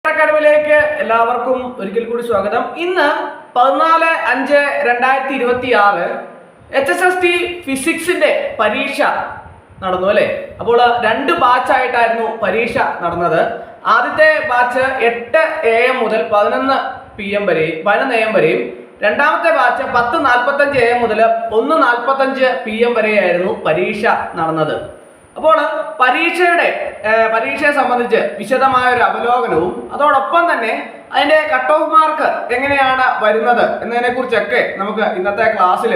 അക്കാഡമിയിലേക്ക് എല്ലാവർക്കും ഒരിക്കൽ കൂടി സ്വാഗതം. ഇന്ന് 14/5/2026 HSST ഫിസിക്സിന്റെ പരീക്ഷ നടന്നു അല്ലേ. അപ്പോൾ 2 ബാച്ചായിട്ടായിരുന്നു പരീക്ഷ നടന്നത്. ആദ്യത്തെ ബാച്ച് 8 AM മുതൽ 11 PM വരെയും രണ്ടാമത്തെ ബാച്ച് 10:45 AM മുതൽ 1:45 PM വരെയായിരുന്നു പരീക്ഷ നടന്നത്. അപ്പോൾ പരീക്ഷയെ സംബന്ധിച്ച് വിശദമായ ഒരു അവലോകനവും അതോടൊപ്പം തന്നെ അതിന്റെ കട്ട് ഓഫ് മാർക്ക് എങ്ങനെയാണ് വരുന്നത് എന്നതിനെ കുറിച്ചൊക്കെ നമുക്ക് ഇന്നത്തെ ക്ലാസ്സിൽ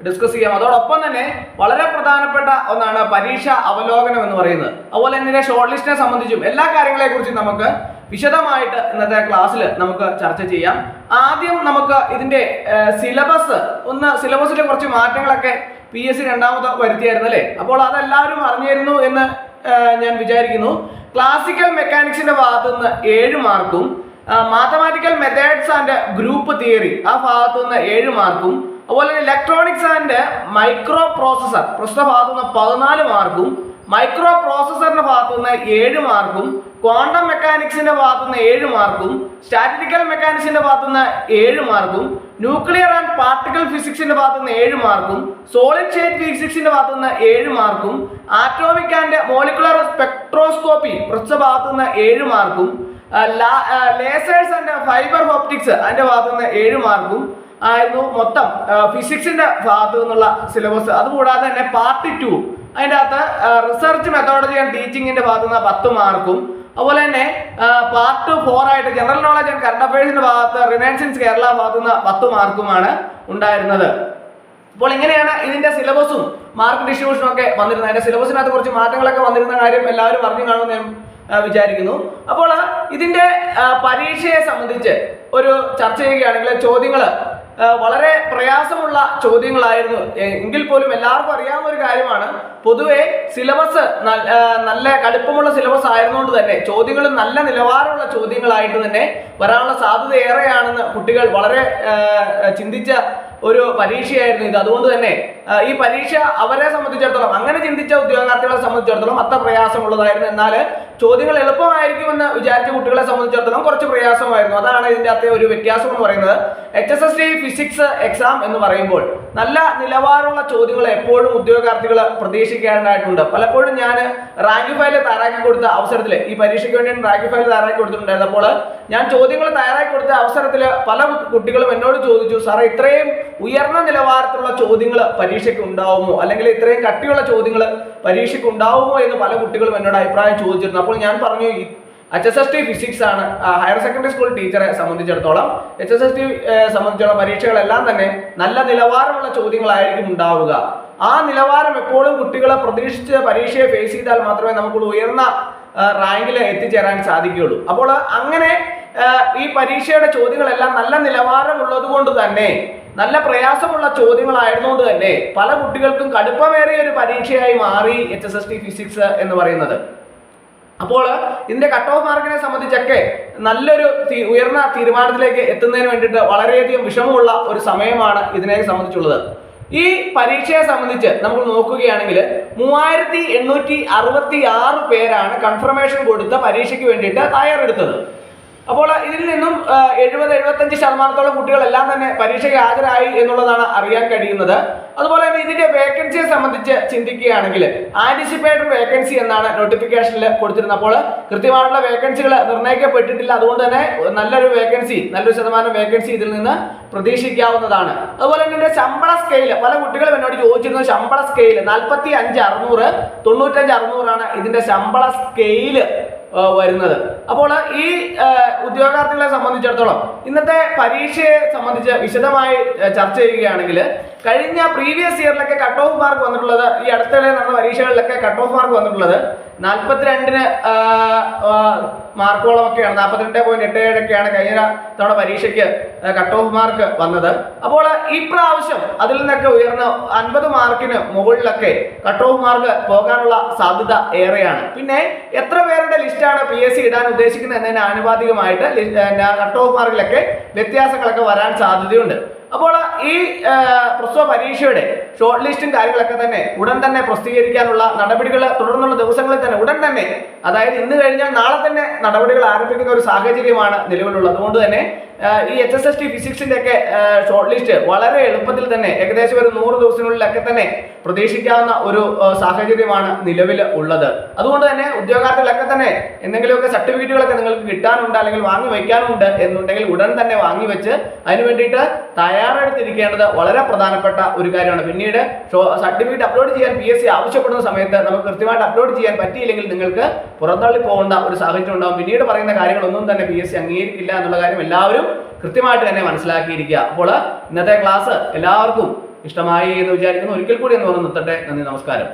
ഡിസ്കസ് ചെയ്യാം. അതോടൊപ്പം തന്നെ വളരെ പ്രധാനപ്പെട്ട ഒന്നാണ് പരീക്ഷ അവലോകനം എന്ന് പറയുന്നത്. അതുപോലെ തന്നെ ഷോർട്ട് ലിസ്റ്റിനെ സംബന്ധിച്ചും എല്ലാ കാര്യങ്ങളെ കുറിച്ചും നമുക്ക് വിശദമായിട്ട് ഇന്നത്തെ ക്ലാസ്സിൽ നമുക്ക് ചർച്ച ചെയ്യാം. ആദ്യം നമുക്ക് ഇതിന്റെ സിലബസിലെ കുറച്ച് മാറ്റങ്ങളൊക്കെ PSC രണ്ടാമത് വരുത്തിയായിരുന്നു അല്ലേ. അപ്പോൾ അതെല്ലാവരും അറിഞ്ഞിരുന്നു എന്ന് ഞാൻ വിചാരിക്കുന്നു. ക്ലാസിക്കൽ മെക്കാനിക്സിന്റെ ഭാഗത്തു നിന്ന് 7 മാർക്കും mathematical methods and group theory ആ ഭാഗത്തു നിന്ന് 7 മാർക്കും അതുപോലെ തന്നെ ഇലക്ട്രോണിക്സ് ആൻഡ് മൈക്രോ പ്രോസസർ പ്രസ്തുത ഭാഗത്തു നിന്ന് 14 മാർക്കും മൈക്രോ പ്രോസസറിന്റെ ഭാഗത്തു നിന്ന് 7 മാർക്കും ക്വാണ്ടം മെക്കാനിക്സിന്റെ ഭാഗത്തു നിന്ന് 7 മാർക്കും സ്റ്റാറ്റിസ്റ്റിക്കൽ മെക്കാനിക്സിന്റെ ഭാഗത്തു നിന്ന് 7 മാർക്കും ന്യൂക്ലിയർ ആൻഡ് പാർട്ടിക്കിൾ ഫിസിക്സിന്റെ ഭാഗത്തു നിന്ന് 7 മാർക്കും സോളിഡ് സ്റ്റേറ്റ് ഫിസിക്സിന്റെ ഭാഗത്തു നിന്ന് 7 മാർക്കും ആറ്റോമിക് ആൻഡ് മോളിക്കുലർ സ്പെക്ട്രോസ്കോപ്പി പ്രസ്തുത ഭാഗത്തു നിന്ന് 7 മാർക്കും ലേസേഴ്സ് ആൻഡ് ഫൈബർ ഓപ്റ്റിക്സ് അതിന്റെ ഭാഗത്തു നിന്ന് 7 മാർക്കും ആയിരുന്നു മൊത്തം ഫിസിക്സിന്റെ ഭാഗത്തു നിന്നുള്ള സിലബസ്. അതുകൂടാതെ തന്നെ പാർട്ട് 2 അതിൻ്റെ അകത്ത് റിസർച്ച് മെത്തോഡജി ആൻഡ് ടീച്ചിങ്ങിന്റെ ഭാഗത്തു നിന്ന് 10 മാർക്കും അതുപോലെ തന്നെ പാർട്ട് 4 ആയിട്ട് ജനറൽ നോളജ് ആൻഡ് കറണ്ട് അഫയേഴ്സിന്റെ ഭാഗത്ത് റിനൈസൻസ് കേരള ഭാഗത്തു നിന്ന് 10 മാർക്കുമാണ് ഉണ്ടായിരുന്നത്. അപ്പോൾ ഇങ്ങനെയാണ് ഇതിന്റെ സിലബസും മാർക്ക് ഡിസ്ട്രിബ്യൂഷനും ഒക്കെ വന്നിരുന്നത്. അതിന്റെ സിലബസിനകത്ത് കുറച്ച് മാറ്റങ്ങളൊക്കെ വന്നിരുന്ന കാര്യം എല്ലാവരും പറഞ്ഞു കാണുമെന്ന് ഞാൻ വിചാരിക്കുന്നു. അപ്പോൾ ഇതിന്റെ പരീക്ഷയെ സംബന്ധിച്ച് ഒരു ചർച്ച ചെയ്യുകയാണെങ്കിൽ ചോദ്യങ്ങൾ വളരെ പ്രയാസമുള്ള ചോദ്യങ്ങളായിരുന്നു. എങ്കിൽ പോലും എല്ലാവർക്കും അറിയാവുന്ന ഒരു കാര്യമാണ്, പൊതുവെ സിലബസ് നല്ല കടുപ്പമുള്ള സിലബസ് ആയിരുന്നുകൊണ്ട് തന്നെ ചോദ്യങ്ങൾ നല്ല നിലവാരമുള്ള ചോദ്യങ്ങളായിട്ട് തന്നെ വരാനുള്ള സാധ്യത ഏറെയാണെന്ന് കുട്ടികൾ വളരെ ചിന്തിച്ച ഒരു പരീക്ഷയായിരുന്നു ഇത്. അതുകൊണ്ട് തന്നെ ഈ പരീക്ഷ അവരെ സംബന്ധിച്ചിടത്തോളം, അങ്ങനെ ചിന്തിച്ച ഉദ്യോഗാർത്ഥികളെ സംബന്ധിച്ചിടത്തോളം അത്ര പ്രയാസമുള്ളതായിരുന്നു. എന്നാൽ ചോദ്യങ്ങൾ എളുപ്പമായിരിക്കുമെന്ന് വിചാരിച്ച കുട്ടികളെ സംബന്ധിച്ചിടത്തോളം കുറച്ച് പ്രയാസമായിരുന്നു. അതാണ് ഇതിന്റെ അകത്തെ ഒരു വ്യത്യാസം എന്ന് പറയുന്നത്. HSST ഫിസിക്സ് എക്സാം എന്ന് പറയുമ്പോൾ നല്ല നിലവാരമുള്ള ചോദ്യങ്ങൾ എപ്പോഴും ഉദ്യോഗാർത്ഥികൾ പ്രതീക്ഷിക്കാനായിട്ടുണ്ട്. പലപ്പോഴും ഞാൻ റാങ്ക് ഫയൽ തയ്യാറാക്കി കൊടുത്ത അവസരത്തിൽ, ഈ പരീക്ഷയ്ക്ക് വേണ്ടി റാങ്ക് ഫയൽ തയ്യാറാക്കി കൊടുത്തിട്ടുണ്ടായിരുന്നു. അപ്പോൾ ഞാൻ ചോദ്യങ്ങൾ തയ്യാറാക്കി കൊടുത്ത അവസരത്തിൽ പല കുട്ടികളും എന്നോട് ചോദിച്ചു, സാറേ ഇത്രയും ഉയർന്ന നിലവാരത്തിലുള്ള ചോദ്യങ്ങൾ പരീക്ഷയ്ക്ക് ഉണ്ടാവുമോ, അല്ലെങ്കിൽ ഇത്രയും കട്ടിയുള്ള ചോദ്യങ്ങൾ പരീക്ഷയ്ക്ക് ഉണ്ടാവുമോ എന്ന് പല കുട്ടികളും എന്നോട് അഭിപ്രായം ചോദിച്ചിരുന്നു. അപ്പോൾ ഞാൻ പറഞ്ഞു, HSST ഫിസിക്സ് ആണ് ഹയർ സെക്കൻഡറി സ്കൂൾ ടീച്ചറെ സംബന്ധിച്ചിടത്തോളം HSST സംബന്ധിച്ചുള്ള പരീക്ഷകളെല്ലാം തന്നെ നല്ല നിലവാരമുള്ള ചോദ്യങ്ങളായിരിക്കും ഉണ്ടാവുക. ആ നിലവാരം എപ്പോഴും കുട്ടികളെ പ്രതീക്ഷിച്ച് പരീക്ഷയെ ഫേസ് ചെയ്താൽ മാത്രമേ നമുക്ക് ഉയർന്ന റാങ്കിൽ എത്തിച്ചേരാൻ സാധിക്കുകയുള്ളൂ. അപ്പോൾ അങ്ങനെ ഈ പരീക്ഷയുടെ ചോദ്യങ്ങളെല്ലാം നല്ല നിലവാരമുള്ളത് കൊണ്ട് തന്നെ, നല്ല പ്രയാസമുള്ള ചോദ്യങ്ങളായിരുന്നുകൊണ്ട് തന്നെ പല കുട്ടികൾക്കും കടുപ്പമേറിയ ഒരു പരീക്ഷയായി മാറി HSST ഫിസിക്സ് എന്ന് പറയുന്നത്. അപ്പോൾ ഇതിന്റെ കട്ട് ഓഫ് മാർക്കിനെ സംബന്ധിച്ചൊക്കെ നല്ലൊരു ഉയർന്ന തീരുമാനത്തിലേക്ക് എത്തുന്നതിന് വേണ്ടിയിട്ട് വളരെയധികം വിഷമമുള്ള ഒരു സമയമാണ് ഇതിനെ സംബന്ധിച്ചുള്ളത്. ഈ പരീക്ഷയെ സംബന്ധിച്ച് നമ്മൾ നോക്കുകയാണെങ്കിൽ 3866 പേരാണ് കൺഫർമേഷൻ കൊടുത്ത പരീക്ഷയ്ക്ക് വേണ്ടിയിട്ട് തയ്യാറെടുത്തത്. അപ്പോൾ ഇതിൽ നിന്നും 70-75% കുട്ടികളെല്ലാം തന്നെ പരീക്ഷയ്ക്ക് ഹാജരായി എന്നുള്ളതാണ് അറിയാൻ കഴിയുന്നത്. അതുപോലെ തന്നെ ഇതിന്റെ വേക്കൻസിയെ സംബന്ധിച്ച് ചിന്തിക്കുകയാണെങ്കിൽ ആന്റിസിപ്പേറ്റഡ് വേക്കൻസി എന്നാണ് നോട്ടിഫിക്കേഷനിൽ കൊടുത്തിരുന്നത്. അപ്പോൾ കൃത്യമായിട്ടുള്ള വേക്കൻസികൾ നിർണ്ണയിക്കപ്പെട്ടിട്ടില്ല. അതുകൊണ്ട് തന്നെ നല്ലൊരു ശതമാനം വേക്കൻസി ഇതിൽ നിന്ന് പ്രതീക്ഷിക്കാവുന്നതാണ്. അതുപോലെ തന്നെ ശമ്പള സ്കെയിൽ പല കുട്ടികളും എന്നോട് ചോദിച്ചിരുന്നു. ശമ്പള സ്കെയിൽ 45,600 95,600 ഇതിന്റെ ശമ്പള സ്കെയിൽ വരുന്നത്. അപ്പോൾ ഈ ഉദ്യോഗാർത്ഥികളെ സംബന്ധിച്ചിടത്തോളം ഇന്നത്തെ പരീക്ഷയെ സംബന്ധിച്ച് വിശദമായി ചർച്ച ചെയ്യുകയാണെങ്കിൽ, കഴിഞ്ഞ പ്രീവിയസ് ഇയറിലൊക്കെ കട്ട് ഓഫ് മാർക്ക് വന്നിട്ടുള്ളത്, ഈ അടുത്തിടെ നടന്ന പരീക്ഷകളിലൊക്കെ കട്ട് ഓഫ് മാർക്ക് വന്നിട്ടുള്ളത് 42 മാർക്കോളമൊക്കെയാണ്. 42.87 ഒക്കെയാണ് കഴിഞ്ഞ തവണ പരീക്ഷയ്ക്ക് കട്ട് ഓഫ് മാർക്ക് വന്നത്. അപ്പോൾ ഈ പ്രാവശ്യം അതിൽ നിന്നൊക്കെ ഉയർന്ന 50 മാർക്കിന് മുകളിലൊക്കെ കട്ട് ഓഫ് മാർക്ക് പോകാനുള്ള സാധ്യത ഏറെയാണ്. പിന്നെ എത്ര പേരുടെ ലിസ്റ്റാണ് PSC ഇടാൻ ഉദ്ദേശിക്കുന്നത് എന്നതിന് ആനുപാതികമായിട്ട് കട്ട് ഓഫ് മാർക്കിലൊക്കെ വ്യത്യാസങ്ങളൊക്കെ വരാൻ സാധ്യതയുണ്ട്. അപ്പോൾ ഈ പ്രസ്തുത പരീക്ഷയുടെ ഷോർട്ട് ലിസ്റ്റും കാര്യങ്ങളൊക്കെ തന്നെ ഉടൻ തന്നെ പ്രസിദ്ധീകരിക്കാനുള്ള നടപടികൾ തുടർന്നുള്ള ദിവസങ്ങളിൽ തന്നെ ഉടൻ തന്നെ, അതായത് ഇന്ന് കഴിഞ്ഞാൽ നാളെ തന്നെ നടപടികൾ ആരംഭിക്കുന്ന ഒരു സാഹചര്യമാണ് നിലവിലുള്ളത്. അതുകൊണ്ട് തന്നെ ഈ HSST ഫിസിക്സിന്റെ ഒക്കെ ഷോർട്ട് ലിസ്റ്റ് വളരെ എളുപ്പത്തിൽ തന്നെ ഏകദേശം ഒരു 100 ദിവസങ്ങളിലൊക്കെ തന്നെ പ്രതീക്ഷിക്കാവുന്ന ഒരു സാഹചര്യമാണ് നിലവിൽ ഉള്ളത്. അതുകൊണ്ട് തന്നെ ഉദ്യോഗാർത്ഥികളൊക്കെ തന്നെ എന്തെങ്കിലുമൊക്കെ സർട്ടിഫിക്കറ്റുകളൊക്കെ നിങ്ങൾക്ക് കിട്ടാനുണ്ട് അല്ലെങ്കിൽ വാങ്ങി വയ്ക്കാനുണ്ട് എന്നുണ്ടെങ്കിൽ ഉടൻ തന്നെ വാങ്ങി വെച്ച് അതിന് വേണ്ടിയിട്ട് തയ്യാറെടുത്തിരിക്കേണ്ടത് വളരെ പ്രധാനപ്പെട്ട ഒരു കാര്യമാണ്. പിന്നീട് സർട്ടിഫിക്കറ്റ് അപ്ലോഡ് ചെയ്യാൻ PSC ആവശ്യപ്പെടുന്ന സമയത്ത് നമുക്ക് കൃത്യമായിട്ട് അപ്ലോഡ് ചെയ്യാൻ പറ്റിയില്ലെങ്കിൽ നിങ്ങൾക്ക് പുറന്തള്ളി പോകേണ്ട ഒരു സാഹചര്യം ഉണ്ടാകും. പിന്നീട് പറയുന്ന കാര്യങ്ങളൊന്നും തന്നെ PSC അംഗീകരിക്കില്ല എന്നുള്ള കാര്യം എല്ലാവരും കൃത്യമായിട്ട് തന്നെ മനസ്സിലാക്കിയിരിക്കുക. അപ്പോൾ ഇന്നത്തെ ക്ലാസ് എല്ലാവർക്കും ഇഷ്ടമായി എന്ന് വിചാരിക്കുന്നു. ഒരിക്കൽ കൂടി എന്ന് പറഞ്ഞു നിർത്തട്ടെ. നന്ദി, നമസ്കാരം.